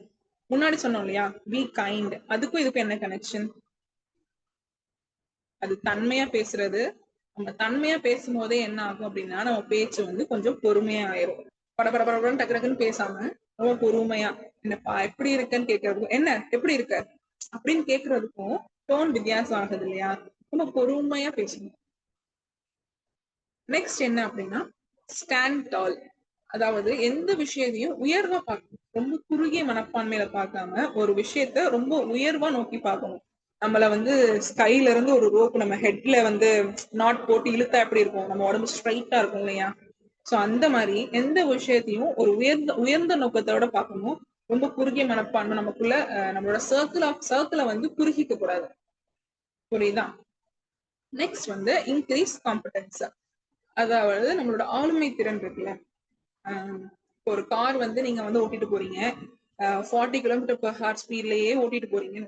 முன்னாடி சொன்னோம் இல்லையா, பி கைண்ட், அதுக்கும் இதுக்கும் என்ன கனெக்ஷன்? அது தன்மையா பேசுறது. நம்ம தன்மையா பேசும்போதே என்ன ஆகும் அப்படின்னா, நம்ம பேச்சு வந்து கொஞ்சம் பொறுமையா ஆயிரும். படபடபடன்னு டக்கு டக்குன்னு பேசாம ரொம்ப பொறுமையா, என்னப்பா எப்படி இருக்கன்னு கேட்கறதுக்கும், என்ன எப்படி இருக்க அப்படின்னு கேட்கறதுக்கும் டோன் வித்தியாசம் ஆகுது இல்லையா, ரொம்ப பொறுமையா பேசணும். நெக்ஸ்ட் என்ன அப்படின்னா, ஸ்டாண்ட் டால். அதாவது எந்த விஷயத்தையும் உயர்வா பார்க்கணும், ரொம்ப குறுகிய மனப்பான்மையில பார்க்காம ஒரு விஷயத்த ரொம்ப உயர்வா நோக்கி பார்க்கணும். நம்மள வந்து ஸ்கைல இருந்து ஒரு ரோப் நம்ம ஹெட்ல வந்து நாட் போட்டு இழுத்தா எப்படி இருக்கும், நம்ம உடம்பு ஸ்ட்ரைட்டா இருக்கும் இல்லையா, சோ அந்த மாதிரி எந்த விஷயத்தையும் ஒரு உயர்ந்த நோக்கத்தோட பார்க்கணும். ரொம்ப குறுகிய மனப்பான்மை நமக்குள்ள, நம்மளோட சர்க்கிளை வந்து குறுகிக்க கூடாது. புரியுதா? நெக்ஸ்ட் வந்து இன்க்ரீஸ் காம்படன்ஸ். அதாவது நம்மளோட ஆளுமை திறன் இருக்குல்ல, ஒரு கார் வந்து நீங்க வந்து ஓட்டிட்டு போறீங்க, 40 km/h ஸ்பீட்லயே ஓட்டிட்டு போறீங்க,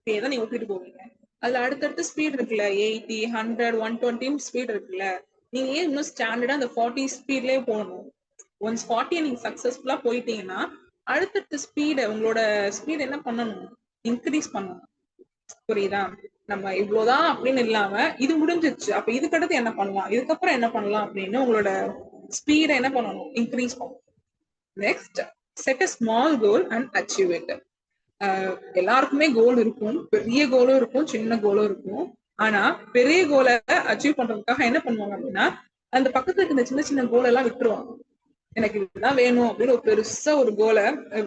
தான் நீங்க ஓட்டிட்டு போவீங்க. அதுல அடுத்தடுத்த ஸ்பீட் இருக்குல்ல, 80, 100, 120 ஸ்பீட் இருக்குல்ல, நீங்க ஏன் இன்னும் ஸ்டாண்டர்டா அந்த 40 ஸ்பீட்லயே போகணும்? ஒன்ஸ் 40 நீங்க சக்சஸ்ஃபுல்லா போயிட்டீங்கன்னா அடுத்தடுத்த ஸ்பீட, உங்களோட ஸ்பீட் என்ன பண்ணணும், இன்க்ரீஸ் பண்ணணும். புரியுதா? நம்ம இவ்வளவுதான் அப்படின்னு இல்லாம இது முடிஞ்சிருச்சு, அப்ப இதுக்கடுத்து என்ன பண்ணலாம், இதுக்கப்புறம் என்ன பண்ணலாம் அப்படின்னு உங்களோட ஸ்பீட என்ன பண்ணணும், இன்க்ரீஸ் பண்ணணும். Next, set a small goal and achieve it. எல்லாருக்குமே கோல் இருக்கும், பெரிய கோலும் இருக்கும், சின்ன கோலும் இருக்கும். ஆனா பெரிய கோலை அச்சீவ் பண்றதுக்காக என்ன பண்ணுவாங்க அப்படின்னா, அந்த பக்கத்துல இருக்க இந்த சின்ன சின்ன கோல் எல்லாம் விட்டுருவாங்க. எனக்கு இதுதான் வேணும் அப்படின்னு ஒரு பெருசா ஒரு கோலை,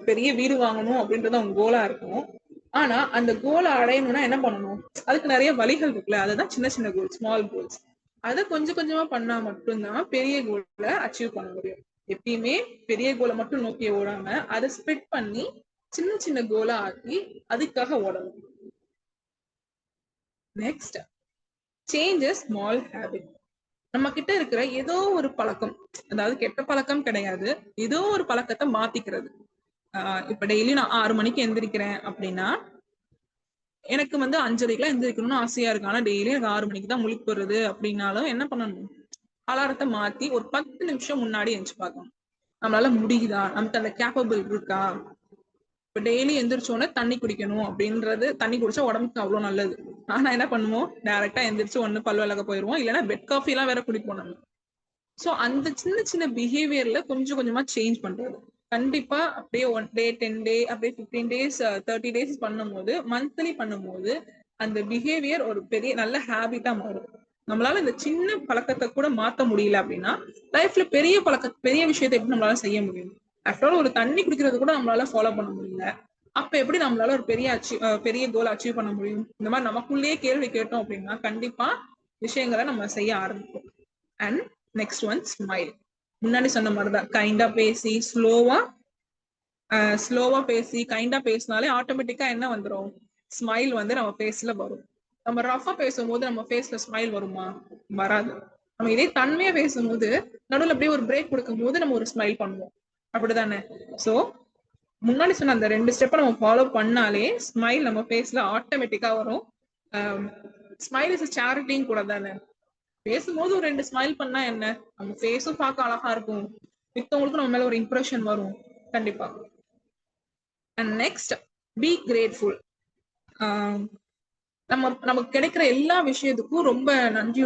பெரிய வீடு வாங்கணும் அப்படின்றது அவங்க கோலா இருக்கும். ஆனா அந்த கோலை அடையணும்னா என்ன பண்ணணும், அதுக்கு நிறைய வழிகள் இருக்குல்ல, அதுதான் சின்ன சின்ன கோல், ஸ்மால் கோல்ஸ். அதை கொஞ்சம் கொஞ்சமா பண்ணா மட்டும்தான் பெரிய கோலை அச்சீவ் பண்ண முடியும். எப்பயுமே பெரிய கோலை மட்டும் நோக்கி ஓடாம அதை ஸ்பிட் பண்ணி சின்ன சின்ன கோலா ஆக்கி அதுக்காக ஓடணும். Next, change a small habit. நம்ம கிட்ட இருக்கிற ஏதோ ஒரு பழக்கம், அதாவது கெட்ட பழக்கம் கிடையாது, ஏதோ ஒரு பழக்கத்தை மாத்திக்கிறது. இப்ப டெய்லி நான் 6 மணிக்கு எந்திரிக்கிறேன் அப்படின்னா, எனக்கு வந்து 5:30க்குலாம் எந்திரிக்கணும்னு ஆசையா இருக்கு, ஆனா டெய்லி எனக்கு 6 மணிக்கு தான் முழிப்பு வருது அப்படின்னாலும் என்ன பண்ணணும், அலாரத்தை மாத்தி ஒரு 10 நிமிஷம் முன்னாடி எந்திச்சு பார்க்கணும். நம்மளால முடியுதா, நமக்கு அந்த கேப்பபிள் இருக்கா. இப்ப டெய்லி எந்திரிச்சோன்னே தண்ணி குடிக்கணும் அப்படின்றது, தண்ணி குடிச்சா உடம்புக்கு அவ்வளவு நல்லது. ஆனா என்ன பண்ணுவோம், டைரக்டா எந்திரிச்சு ஒண்ணு பல் விளக்க போயிருவோம், இல்லைன்னா பெட் காஃபி எல்லாம் வேற குடிப்போம் நம்ம. சோ அந்த சின்ன சின்ன பிஹேவியர்ல கொஞ்சம் கொஞ்சமா சேஞ்ச் பண்றது. கண்டிப்பா அப்படியே 1 டே 10 டே அப்படியே 15 டேஸ் 30 டேஸ் பண்ணும்போது, மந்த்லி பண்ணும்போது அந்த பிஹேவியர் ஒரு பெரிய நல்ல ஹேபிட்டா மாறும். நம்மளால இந்த சின்ன பழக்கத்தை கூட மாத்த முடியல அப்படின்னா லைஃப்ல பெரிய விஷயத்தை எப்படி நம்மளால செய்ய முடியும். ஆஃப்டர் ஆல் ஒரு தண்ணி குடிக்கிறது கூட நம்மளால ஃபாலோ பண்ண முடியல. அப்ப எப்படி நம்மளால ஒரு பெரிய கோல் அச்சீவ் பண்ண முடியும். இந்த மாதிரி நமக்குள்ளேயே கேள்வி கேட்டோம் அப்படின்னா கண்டிப்பா விஷயங்களை நம்ம செய்ய ஆரம்பிப்போம். And next one smile. முன்னாடி சொன்ன மாதிரிதான் கைண்டா பேசி ஸ்லோவா பேசி கைண்டா பேசினாலே ஆட்டோமேட்டிக்கா என்ன வந்துடும், ஸ்மைல் வந்து நம்ம ஃபேஸ்ல வரும். நம்ம ரஃபா பேசும்போது நம்ம ஃபேஸ்ல ஸ்மைல் வருமா, வராது. நம்ம இதே தன்மையா பேசும்போது நடுவில் அப்படியே ஒரு பிரேக் கொடுக்கும் போது நம்ம ஒரு ஸ்மைல் பண்ணுவோம், அப்படிதானே. சோ முன்னாடி சொன்ன அந்த 2 ஸ்டெப்பை நம்ம ஃபாலோ பண்ணாலே ஸ்மைல் நம்ம ஃபேஸ்ல ஆட்டோமேட்டிக்கா வரும். ஸ்மைல் இஸ் சேரிட்டியும் கூட தானே. பேசும்போது ஒரு 2 ஸ்மைல் பண்ணா என்ன, நம்ம ஃபேஸும் பார்க்க அழகா இருக்கும், மித்தவங்களுக்கும் நம்ம மேல ஒரு இம்ப்ரெஷன் வரும் கண்டிப்பா. And next, be grateful. நமக்கு கிடைக்கிற எல்லா விஷயத்துக்கும் ரொம்ப நன்றி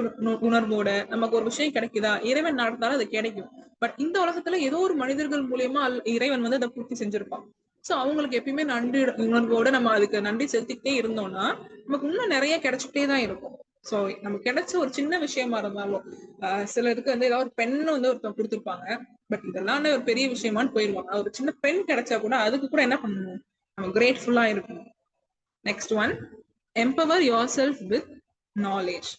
உணர்வோட நமக்கு ஒரு விஷயம் கிடைக்குதா, இறைவன் நடந்தாலும் அது கிடைக்கும். பட் இந்த உலகத்துல ஏதோ ஒரு மனிதர்கள் மூலியமா இறைவன் வந்து அதை பூர்த்தி செஞ்சிருப்பான். சோ அவங்களுக்கு எப்பயுமே நன்றி உணர்வோட நம்ம அதுக்கு நன்றி செலுத்திக்கிட்டே இருந்தோம்னா நமக்கு இன்னும் நிறைய கிடைச்சிட்டே தான் இருக்கும். சோ நமக்கு கிடைச்ச ஒரு சின்ன விஷயமா இருந்தாலும், சிலருக்கு வந்து ஏதாவது ஒரு பெண் வந்து ஒருத்தவங்க கொடுத்துருப்பாங்க, பட் இதெல்லாம் ஒரு பெரிய விஷயமான்னு போயிருவாங்க. ஒரு சின்ன பெண் கிடைச்சா கூட அதுக்கு கூட என்ன பண்ணணும், நம்ம கிரேட்ஃபுல்லா இருக்கணும். Next one, empower your self with knowledge.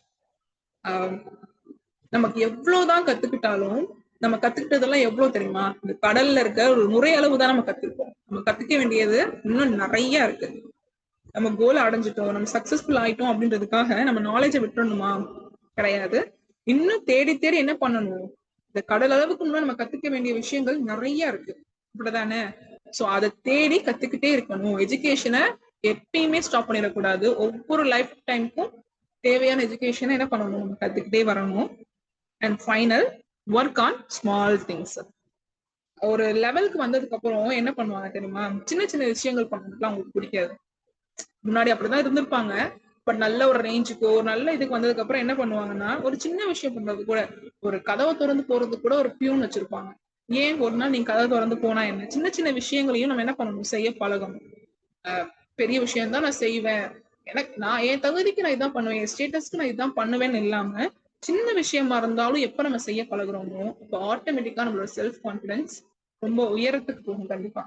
நமக்கு எவ்வளவுதான் கத்துக்கிட்டாலும் நம்ம கத்துக்கிட்டதெல்லாம் எவ்வளவு தெரியுமா, இந்த கடல்ல இருக்க ஒரு நுரை அளவு தான் நம்ம கத்துக்கிட்டோம். நம்ம கத்துக்க வேண்டியது இன்னும் நிறைய இருக்கு. நம்ம கோல் அடைஞ்சிட்டோம், நம்ம சக்சஸ்ஃபுல் ஆயிட்டோம் அப்படின்றதுக்காக நம்ம நாலேஜை விட்டுறணுமா, கிடையாது. இன்னும் தேடி தேடி என்ன பண்ணணும், இந்த கடல் அளவுக்கு முன்னாடி நம்ம கத்துக்க வேண்டிய விஷயங்கள் நிறைய இருக்கு, அப்படிதானே. சோ அதை தேடி கத்துக்கிட்டே இருக்கணும். எஜுகேஷனை எப்பயுமே ஸ்டாப் பண்ணிடக்கூடாது. ஒவ்வொரு லைஃப் டைமுக்கும் தேவையான எஜுகேஷனை என்ன பண்ணணும், நம்ம கத்துக்கிட்டே வரணும். And final, work on small things. ஒரு லெவலுக்கு வந்ததுக்கு அப்புறம் என்ன பண்ணுவாங்க தெரியுமா, சின்ன சின்ன விஷயங்கள் பண்ணதுக்குலாம் அவங்களுக்கு பிடிக்காது. முன்னாடி அப்படிதான் இருந்திருப்பாங்க, பட் நல்ல ஒரு ரேஞ்சுக்கு ஒரு நல்ல இதுக்கு வந்ததுக்கு அப்புறம் என்ன பண்ணுவாங்கன்னா, ஒரு சின்ன விஷயம் பண்றது கூட, ஒரு கதவை திறந்து போறது கூட ஒரு பியூன் வச்சிருப்பாங்க. ஏன், ஒரு நாள் நீங்க கதவை திறந்து போனா என்ன, சின்ன சின்ன விஷயங்களையும் நம்ம என்ன பண்ணணும், செய்ய பழகணும். பெரிய விஷயம் தான் நான் செய்வேன், நான் என் தகுதிக்கு நான் இதான் பண்ணுவேன், என் ஸ்டேட்டஸ்க்கு நான் இதான் பண்ணுவேன்னு இல்லாம சின்ன விஷயமா இருந்தாலும் எப்ப நம்ம செய்ய பழகுறோமோ இப்போ ஆட்டோமேட்டிக்கா நம்மளோட செல்ஃப் கான்பிடன்ஸ் ரொம்ப உயரத்துக்கு போகும் கண்டிப்பா.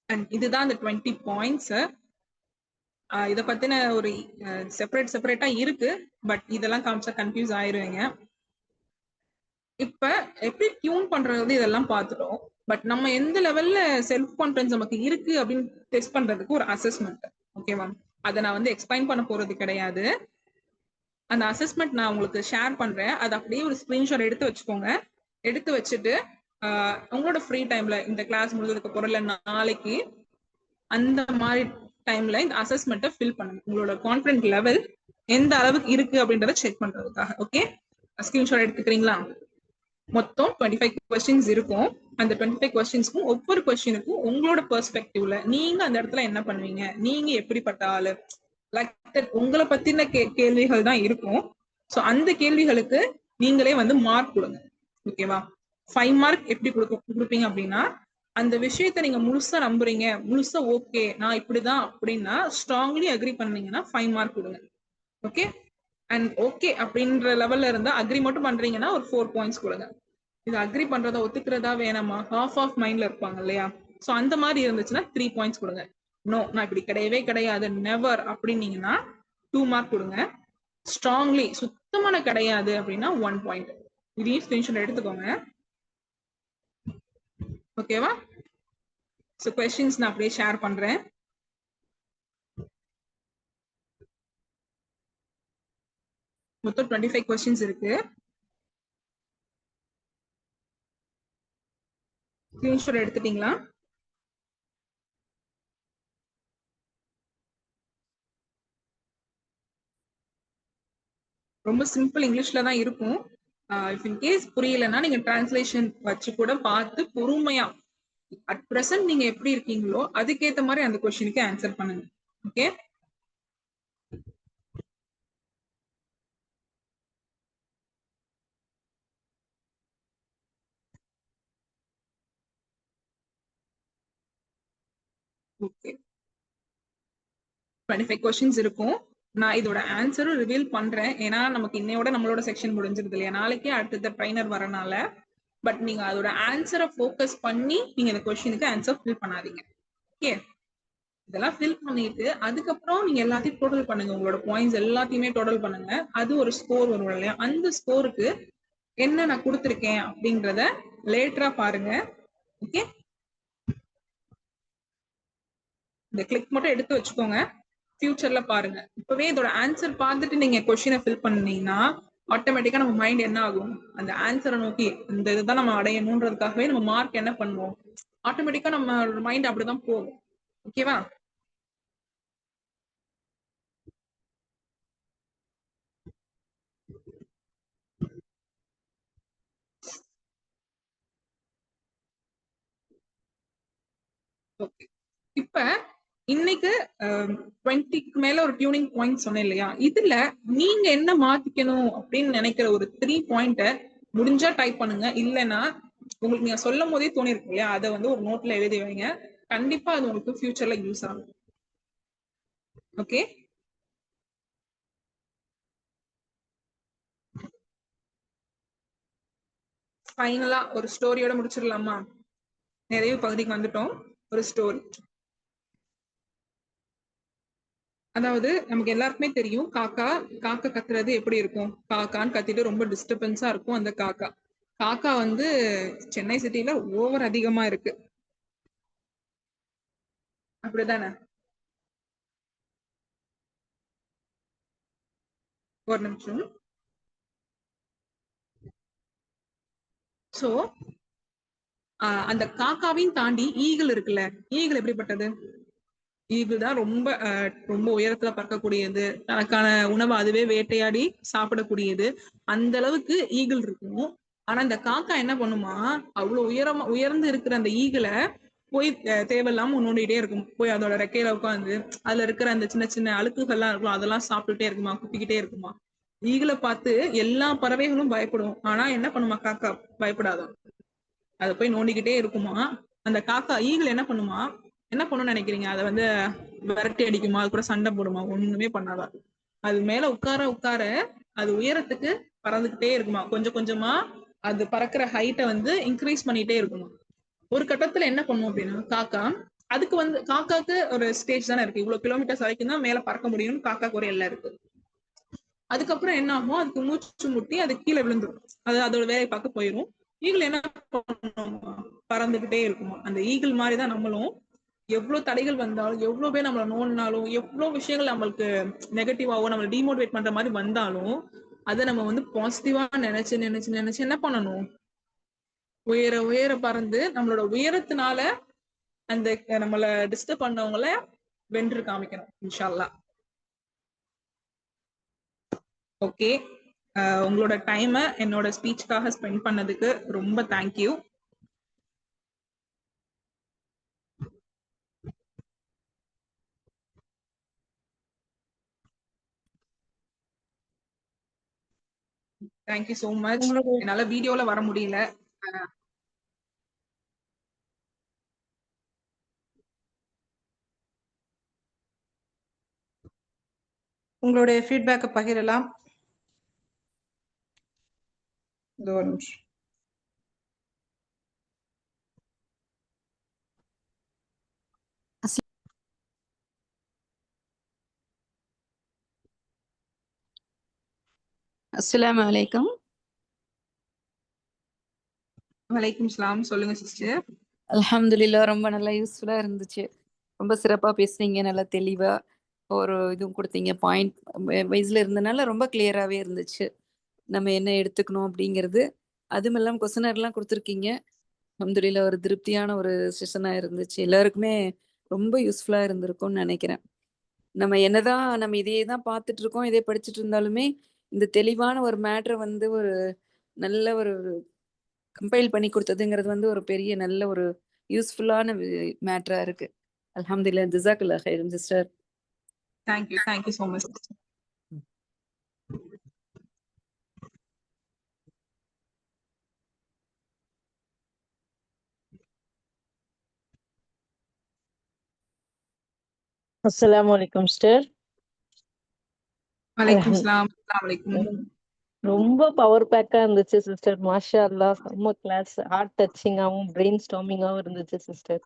அண்ட் இதுதான் அந்த 20 பாயிண்ட்ஸ். இதை பத்தின ஒரு செப்பரேட்டா இருக்கு, பட் இதெல்லாம் காமிச்சா கன்ஃபியூஸ் ஆயிருவீங்க. இப்ப எப்படி டியூன் பண்றது இதெல்லாம் பார்த்துட்டோம், பட் நம்ம எந்த லெவல்ல செல்ஃப் கான்பிடன்ஸ் நமக்கு இருக்கு அப்படின்னு டெஸ்ட் பண்றதுக்கு ஒரு அசஸ்மெண்ட். ஓகேவா, அதை நான் வந்து எக்ஸ்பிளைன் பண்ண போறது கிடையாது. அந்த அசஸ்மெண்ட் நான் உங்களுக்கு ஷேர் பண்றேன், அதை அப்படியே ஒரு ஸ்கிரீன்ஷாட் எடுத்து வச்சுக்கோங்க. எடுத்து வச்சுட்டு உங்களோட ஃப்ரீ டைம்ல இந்த கிளாஸ் முடிஞ்சதுக்கு அப்புறம் இல்ல நாளைக்கு அந்த மாதிரி டைம்ல இந்த அசஸ்மெண்ட்டை ஃபில் பண்ணுங்க. உங்களோட கான்ஃபிடன்ட் லெவல் எந்த அளவுக்கு இருக்கு அப்படின்றத செக் பண்றதுக்காக. ஓகே, ஸ்கிரீன்ஷாட் எடுத்துக்கிறீங்களா? மொத்தம் 25 கொஸ்டின்ஸ் இருக்கும். அந்த 25 கொஸ்டின்ஸ்க்கும் ஒவ்வொரு கொஸ்டினுக்கும் உங்களோட பெர்ஸ்பெக்டிவ்ல நீங்க அந்த இடத்துல என்ன பண்ணுவீங்க, நீங்க எப்படிப்பட்ட ஆளு, லைக் தட் உங்களை பத்தின கேள்விகள் தான் இருக்கும். ஸோ அந்த கேள்விகளுக்கு நீங்களே வந்து மார்க் கொடுங்க. ஓகேவா, 5 மார்க் எப்படி கொடுப்பீங்க அப்படின்னா, அந்த விஷயத்த நீங்க முழுசா நம்புறீங்க, முழுசா ஓகே நான் இப்படிதான் அப்படின்னா ஸ்ட்ராங்லி அக்ரி பண்ணீங்கன்னா 5 மார்க் கொடுங்க. ஓகே, அண்ட் ஓகே அப்படின்ற லெவல்ல இருந்தா அக்ரி மட்டும் பண்றீங்கன்னா ஒரு 4 பாயிண்ட்ஸ் கொடுங்க. இது அக்ரி பண்றதா ஒத்துக்கிறதா வேணாமா, ஹாஃப் ஆஃப் மைண்ட்ல இருப்பாங்க இல்லையா, ஸோ அந்த மாதிரி இருந்துச்சுன்னா 3 பாயிண்ட்ஸ் கொடுங்க. நோ நான் இப்படி கிடையவே கிடையாது நெவர் அப்படின்னீங்கன்னா 2 மார்க் கொடுங்க. ஸ்ட்ராங்லி சுத்தமான கிடையாது அப்படின்னா 1 பாயிண்ட். இதையும் ஸ்கிரீன்ஷாட் எடுத்துக்கோங்க. ஓகேவா, ஸோ கொஸ்டின்ஸ் நான் அப்படியே ஷேர் பண்றேன். மொத்தம் 25 கொஸ்டின்ஸ் இருக்கு. ஸ்கிரீன்ஷாட் எடுத்துட்டீங்களா? ரொம்ப சிம்பிள் இங்கிலீஷ்ல தான் இருக்கும். இஃப் இன் கேஸ் புரியலன்னா நீங்க டிரான்ஸ்லேஷன் வச்சு கூட பார்த்து பொறுமையா அட் பிரசன்ட் நீங்க எப்படி இருக்கீங்களோ அதுக்கேத்த மாதிரி அந்த கொஸ்டினுக்கு ஆன்சர் பண்ணுங்க. Okay, okay. 25 கொஸ்டின்ஸ் இருக்கும். நான் இதோட ஆன்சரும் ரிவீல் பண்றேன். ஏன்னா நமக்கு இன்னையோட நம்மளோட செக்ஷன் முடிஞ்சிருது இல்லையா, நாளைக்கே அடுத்த ட்ரைனர் வரனால. பட் நீங்க அதோட ஆன்சரை ஃபோக்கஸ் பண்ணி நீங்க இந்த கொஸ்டினுக்கு ஆன்சர் ஃபில் பண்ணாதீங்க. ஓகே, இதெல்லாம் ஃபில் பண்ணிட்டு அதுக்கப்புறம் நீங்க எல்லாத்தையும் டோட்டல் பண்ணுங்க. உங்களோட பாயிண்ட்ஸ் எல்லாத்தையுமே டோட்டல் பண்ணுங்க. அது ஒரு ஸ்கோர் வரும் இல்லையா, அந்த ஸ்கோருக்கு என்ன நான் கொடுத்துருக்கேன் அப்படின்றத லேட்டரா பாருங்க. ஓகே, இந்த கிளிக் மட்டும் எடுத்து வச்சுக்கோங்க, ஃபியூச்சர்ல பாருங்க. இப்பவே இதோட ஆன்சர் பார்த்துட்டு நீங்க கொஸ்டினை ஃபில் பண்ணீங்கன்னா ஆட்டோமேட்டிக்கா நம்ம மைண்ட் என்ன ஆகும், அந்த ஆன்சரை நோக்கி இந்த இதுதான் நம்ம அடையணுன்றதுக்காகவே நம்ம மார்க் என்ன பண்ணுவோம், ஆட்டோமேட்டிக்கா நம்ம மைண்ட் அப்படிதான் போகும். ஓகேவா? ஓகே, இப்ப இன்னைக்கு 20க்கு மேல ஒரு டியூனிங் பாயிண்ட் சொன்னேன் இல்லையா, இதுல நீங்க என்ன மாத்திக்கணும் அப்படின்னு நினைக்கிற ஒரு 3 பாயிண்ட முடிஞ்சா டைப் பண்ணுங்க. இல்லைன்னா உங்களுக்கு நீங்க சொல்லும் போதே தோணி இருக்கு இல்லையா, அதை வந்து ஒரு நோட்ல எழுதி வைங்க. கண்டிப்பா அது உங்களுக்கு ஃபியூச்சர்ல யூஸ் ஆகும். ஓகே, ஃபைனலா ஒரு ஸ்டோரியோட முடிச்சிடலாமா? நிறைய பகுதிக்கு வந்துட்டோம். ஒரு ஸ்டோரி, அதாவது நமக்கு எல்லாருக்குமே தெரியும் காக்கா காக்கா கத்துறது எப்படி இருக்கும். காக்கான்னு கத்திட்டு ரொம்ப டிஸ்டர்பன்ஸா இருக்கும் அந்த காக்கா. காக்கா வந்து சென்னை சிட்டில ஓவர் அதிகமா இருக்கு, அப்படிதானே? ஒரு நிமிஷம். சோ அந்த காக்காவையும் தாண்டி ஈகிள் இருக்குல்ல, ஈகிள் எப்படிப்பட்டது? ஈகிள் தான் ரொம்ப ரொம்ப உயரத்துல பறக்கக்கூடியது, தனக்கான உணவை அதுவே வேட்டையாடி சாப்பிடக்கூடியது. அந்த அளவுக்கு ஈகிள் இருக்கும். ஆனா இந்த காக்கா என்ன பண்ணுமா, அவ்வளவு உயர்ந்து இருக்கிற அந்த ஈகிளை போய் தேவையில்லாம நோண்டிட்டே இருக்கும். போய் அதோட ரெக்கையில உட்காந்து அதுல இருக்கிற அந்த சின்ன சின்ன அழுக்குகள்லாம் இருக்கும், அதெல்லாம் சாப்பிட்டுட்டே இருக்குமா, குத்திக்கிட்டே இருக்குமா. ஈகிளை பார்த்து எல்லா பறவைகளும் பயப்படும். ஆனா என்ன பண்ணுமா காக்கா, பயப்படாதான், அதை போய் நோண்டிக்கிட்டே இருக்குமா. அந்த காக்கா ஈகிள் என்ன பண்ணுமா, என்ன பண்ணும்னு நினைக்கிறீங்க, அதை வந்து விரட்டி அடிக்குமா, அது கூட சண்டை போடுமா? ஒண்ணுமே பண்ணாதா. அது மேல உட்கார உட்கார அது உயரத்துக்கு பறந்துகிட்டே இருக்குமா. கொஞ்சம் கொஞ்சமா அது பறக்கிற ஹைட்டை வந்து இன்க்ரீஸ் பண்ணிட்டே இருக்குமா. ஒரு கட்டத்துல என்ன பண்ணும் அப்படின்னா காக்கா, அதுக்கு வந்து காக்காக்கு ஒரு ஸ்டேஜ் தானே இருக்கு, இவ்வளவு கிலோமீட்டர்ஸ் வரைக்கும் தான் மேல பறக்க முடியும்னு காக்காக்கு ஒரு எல்லை இருக்கு. அதுக்கப்புறம் என்ன ஆகும், அதுக்கு மூச்சு முட்டி அது கீழே விழுந்துடும், அது அதோட வேலையை பார்க்க போயிடும். ஈகிள் என்ன பண்ணும், பறந்துகிட்டே இருக்குமா. அந்த ஈகிள் மாதிரிதான் நம்மளும், எவ்வளவு தடைகள் வந்தாலும், எவ்வளவு பேர் நம்மளை நோண்டினாலும், எவ்வளவு விஷயங்கள் நம்மளுக்கு நெகட்டிவாவோ நம்மளை டிமோட்டிவேட் பண்ற மாதிரி வந்தாலும், அதை நம்ம வந்து பாசிட்டிவா நினைச்சு நினைச்சு நினைச்சு என்ன பண்ணணும், உயர உயர பறந்து நம்மளோட உயரத்தினால அந்த நம்மள டிஸ்டர்ப் பண்ணவங்கள வென்று காமிக்கணும் இன்ஷா அல்லாஹ். ஓகே, உங்களோட டைமை என்னோட ஸ்பீச்சுக்காக ஸ்பெண்ட் பண்ணதுக்கு ரொம்ப தேங்க்யூ. Thank you so much. என்னால வீடியோல வர முடியல. உங்களுடைய ஃபீட்பேக்கை பகிரலாம். ஒரு நிமிஷம். அஸ்ஸலாமு அலைக்கும். வலைக்கும் சலாம். சொல்லுங்க சிஸ்டர். அல்ஹம்துலில்லாஹ், ரொம்ப நல்லா யூஸ்ஃபுல்லா இருந்துச்சு. ரொம்ப சிறப்பா பேசுனீங்க, நல்லா தெளிவா ஒரு இதுவும் கொடுத்தீங்க. பாயிண்ட் வைஸ்ல இருந்தனால ரொம்ப கிளியராகவே இருந்துச்சு நம்ம என்ன எடுத்துக்கணும் அப்படிங்கிறது. அதுவும் இல்லாமல் கொஸ்டினர்லாம் கொடுத்துருக்கீங்க. அல்ஹம்துலில்லாஹ், ஒரு திருப்தியான ஒரு செஷனாக இருந்துச்சு. எல்லாருக்குமே ரொம்ப யூஸ்ஃபுல்லாக இருந்திருக்கும்னு நினைக்கிறேன். நம்ம என்னதான் நம்ம இதையே தான் பார்த்துட்டு இருக்கோம், இதே படிச்சுட்டு இருந்தாலுமே இந்த தெளிவான ஒரு மேட்ரை வந்து ஒரு நல்ல ஒரு கம்பைல் பண்ணி கொடுத்ததுங்கிறது வந்து ஒரு பெரிய நல்ல ஒரு யூஸ்ஃபுல்லான மேட்டரா இருக்கு. அல்ஹம்துலில்லாஹ். ஜஸாக்கல்லாஹ் ஹைரன் sister. Thank you so much. அஸ்ஸலாமுஅலைக்கும் சிஸ்டர். வலைக்கும் சலாம். அஸ்ஸலாமு அலைக்கும். ரொம்ப பவர் பேக்கா இருந்துச்சு சிஸ்டர். மாஷா அல்லாஹ். செம்ம கிளாஸ். ஹார்ட் டச்சிங்காவும் பிரெயின் ஸ்டார்மிங்காவும் இருந்துச்சு சிஸ்டர்.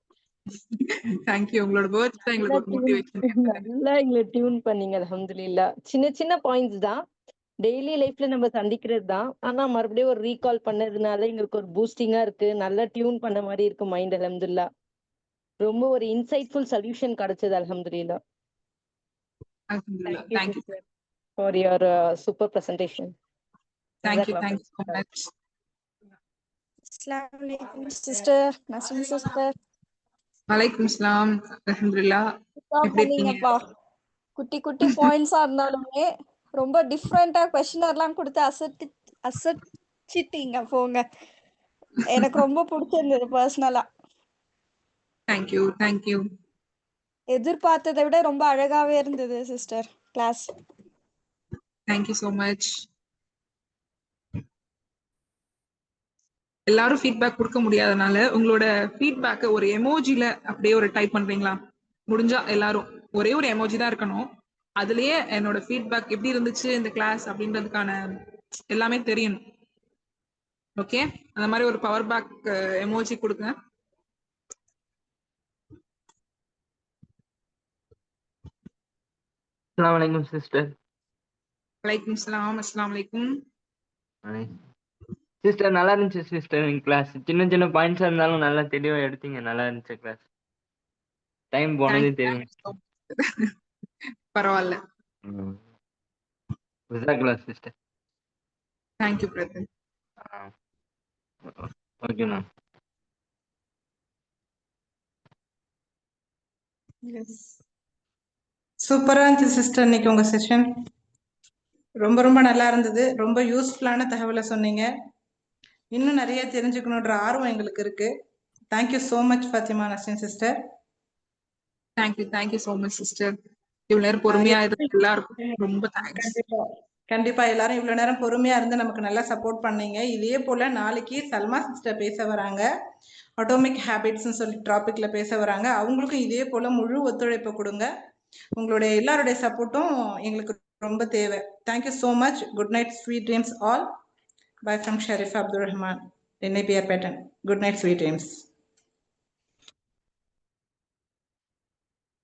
Thank you. உங்களோட வேர்ட்ஸ் தான் எங்களுக்கு ஒரு மோட்டிவேஷன். நல்லா எங்களை டியூன் பண்ணீங்க அல்ஹம்துலில்லாஹ். சின்ன சின்ன பாயிண்ட்ஸ் தான், டெய்லி லைஃப்ல நம்ம சந்திக்கிறது தான். ஆனா மறுபடியும் ஒரு ரீகால் பண்ணதுனால எங்களுக்கு ஒரு பூஸ்டிங்கா இருக்கு. நல்லா டியூன் பண்ண மாதிரி இருக்கு மைண்ட். அல்ஹம்துலில்லாஹ். ரொம்ப ஒரு இன்சைட்ஃபுல் சொல்யூஷன் கிடைச்சது அல்ஹம்துலில்லாஹ். அல்ஹம்துலில்லாஹ். Thank you, thank you. sister, for your super presentation. தேங்க் யூ so much. அஸ்ஸலாமுஅலைக்கும் சிஸ்டர். நஸ்ரின் சிஸ்டர். வலைக்கும் சலாம். அல்ஹம்துலில்லாஹ். எப்படி இருக்கீங்க? பண்ணீங்கப்பா. குட்டி குட்டி பாயிண்ட்ஸா இருந்தாலுமே ரொம்ப டிஃப்ரெண்டா கொஸ்டினர்லாம் கொடுத்து அசச்சிட்டீங்க போங்க. எனக்கு ரொம்ப பிடிச்சிருந்தது பர்சனலா. Thank you. எதிர்பார்த்ததை விட ரொம்ப அழகாவே இருந்தது sister class. Thank you so much. எல்லாரும் ஃபீட்பேக் கொடுக்க முடியாதனால உங்களோட ஃபீட்பேக்கை ஒரு எமோஜில அப்படியே ஒரு டைப் பண்றீங்களா? முடிஞ்சா எல்லாரும் ஒரே ஒரு எமோஜி தான் இருக்கணும். அதுலயே என்னோட ஃபீட்பேக் எப்படி இருந்துச்சு இந்த கிளாஸ் அப்படின்றதுக்கான எல்லாமே தெரியணும். ஓகே, அந்த மாதிரி ஒரு பவர் பேக் எமோஜி கொடுங்க. அஸ்ஸலாமு அலைக்கும் சிஸ்டர். வலைக்கும் சலாம். அஸ்ஸலாமு அலைக்கும். சிஸ்டர் நல்லா இருந்துச்சு சிஸ்டர் எங்க கிளாஸ். சின்ன சின்ன பாயிண்ட்ஸா இருந்தாலும் நல்லா தெளிவா எடுத்தீங்க. நல்லா இருந்துச்சு கிளாஸ். டைம் போனதே தெரியும். பரவாயில்ல. ஜஸாக்கல்லாஹ் sister. Thank you brother. Okay ma'am. சூப்பரா இருந்துச்சு சிஸ்டர் இன்னைக்கு உங்க செஷன். ரொம்ப ரொம்ப நல்லா இருந்தது. ரொம்ப யூஸ்ஃபுல்லான தகவலை சொன்னீங்க. இன்னும் நிறைய தெரிஞ்சுக்கணுன்ற ஆர்வம் எங்களுக்கு இருக்கு. Thank you so much Fathima Nasrin sister. Thank you so much sister. இவ்வளவு நேரம் பொறுமையா இருக்கு எல்லாருக்கும் ரொம்ப தேங்க்ஸ். கண்டிப்பா எல்லாரும் இவ்வளவு நேரம் பொறுமையா இருந்து நமக்கு நல்லா சப்போர்ட் பண்ணீங்க. இதே போல நாளைக்கு சல்மா சிஸ்டர் பேச வராங்க. ஆட்டோமிக் ஹேபிட்ஸ்னு சொல்லி டாபிக்ல பேச வராங்க. அவங்களுக்கும் இதே போல முழு ஒத்துழைப்பு கொடுங்க. உங்களுடைய எல்லாருடைய சப்போர்ட்டும் எங்களுக்கு ரொம்ப தேவை. Thank you so much. Good night, sweet dreams all. Bye from Sharif Abdul Rahman, NAPR pattern. Good night, sweet dreams.